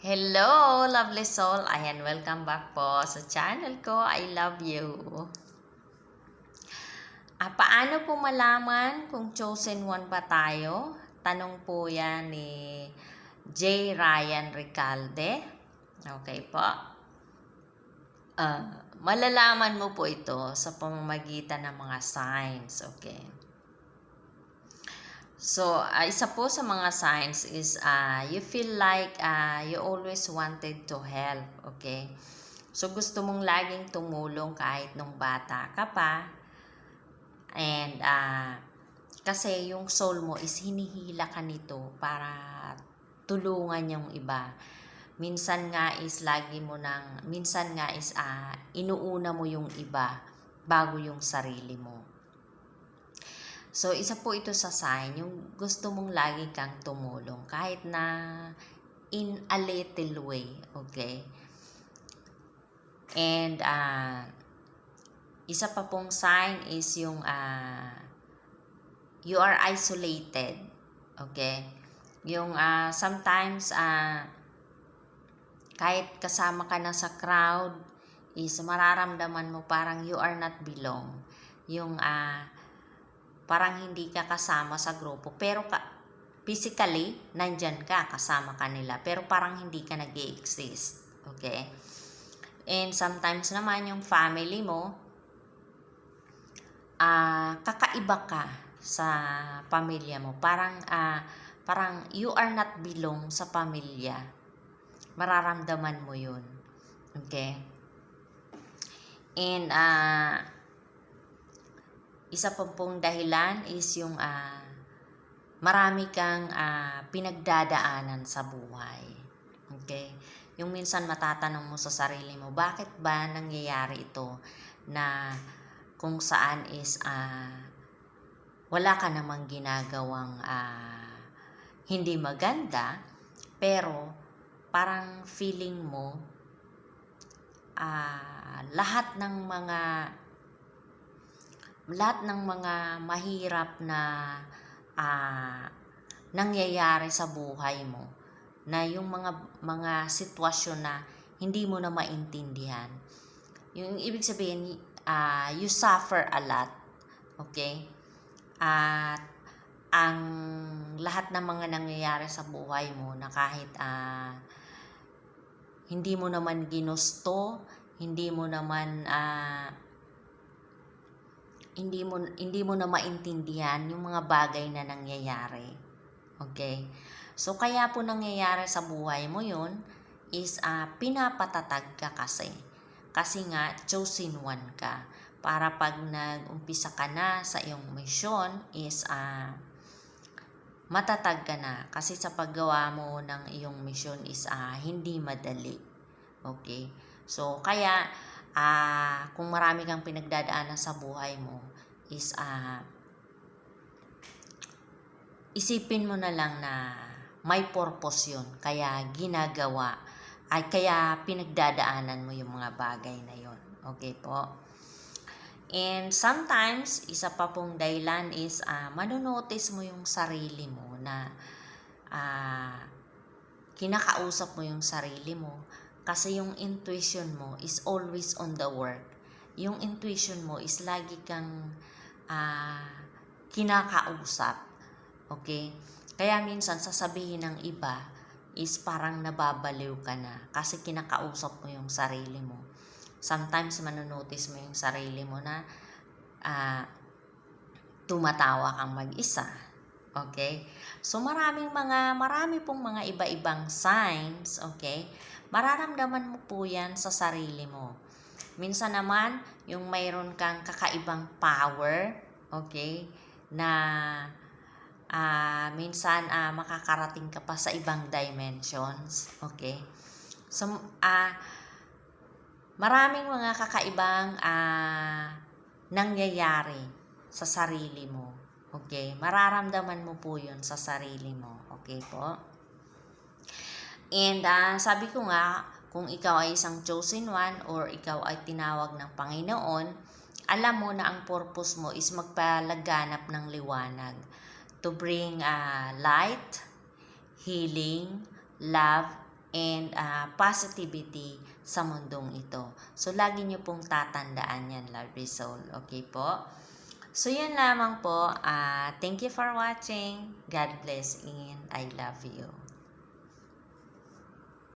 Hello, lovely soul. Ayan, welcome back po sa channel ko. I love you. Paano po malaman kung chosen one ba tayo? Tanong po yan ni J. Ryan Recalde. Okay po. Malalaman mo po ito sa pamamagitan ng mga signs. Okay. So, isa po sa mga signs is you feel like you always wanted to help, okay? So, gusto mong laging tumulong kahit nung bata ka pa. And kasi yung soul mo is hinihila ka nito para tulungan yung iba. Minsan nga is inuuna mo yung iba bago yung sarili mo. So, isa po ito sa sign, yung gusto mong lagi kang tumulong kahit na in a little way, okay? And, isa pa pong sign is yung you are isolated, okay? Yung sometimes, kahit kasama ka na sa crowd, is mararamdaman mo parang you are not belong. Yung, parang hindi ka kasama sa grupo, pero physically, nandyan ka, kasama ka nila, pero parang hindi ka nag-i-exist. Okay? And sometimes naman, yung family mo, kakaiba ka sa pamilya mo. Parang you are not belong sa pamilya. Mararamdaman mo yun. Okay? And, isa pa pong dahilan is yung marami kang pinagdadaanan sa buhay. Okay? Yung minsan matatanong mo sa sarili mo, bakit ba nangyayari ito na kung saan is wala ka namang ginagawang hindi maganda, pero parang feeling mo lahat ng mga mahirap na nangyayari sa buhay mo, na yung mga sitwasyon na hindi mo na maintindihan. Yung ibig sabihin, you suffer a lot. Okay? At ang lahat ng mga nangyayari sa buhay mo na kahit hindi mo naman ginusto, hindi mo na maintindihan yung mga bagay na nangyayari. Okay? So, kaya po nangyayari sa buhay mo yun is pinapatatag ka kasi. Kasi nga, chosen one ka. Para pag nag-umpisa ka na sa iyong mission is matatag ka na. Kasi sa paggawa mo ng iyong mission is hindi madali. Okay? So, kaya kung marami kang pinagdadaanan sa buhay mo is isipin mo na lang na may purpose yun, kaya kaya pinagdadaanan mo yung mga bagay na yun. Okay po? And sometimes, isa pa pong dahilan is manonotice mo yung sarili mo na kinakausap mo yung sarili mo. Kasi yung intuition mo is always on the work. Yung intuition mo is lagi kang kinakausap. Okay? Kaya minsan sasabihin ng iba is parang nababaliw ka na kasi kinakausap mo yung sarili mo. Sometimes manonotice mo yung sarili mo na tumatawa kang mag-isa. Okay? So marami pong mga iba-ibang signs, okay? Mararamdaman mo po yan sa sarili mo. Minsan naman, yung mayroon kang kakaibang power, okay, na minsan makakarating ka pa sa ibang dimensions, okay. So, maraming mga kakaibang nangyayari sa sarili mo, okay. Mararamdaman mo po yun sa sarili mo, okay po. And sabi ko nga, kung ikaw ay isang chosen one or ikaw ay tinawag ng Panginoon, alam mo na ang purpose mo is magpalaganap ng liwanag. To bring light, healing, love, and positivity sa mundong ito. So, lagi nyo pong tatandaan yan, lovely soul. Okay po? So, yun lamang po. Thank you for watching. God bless and I love you.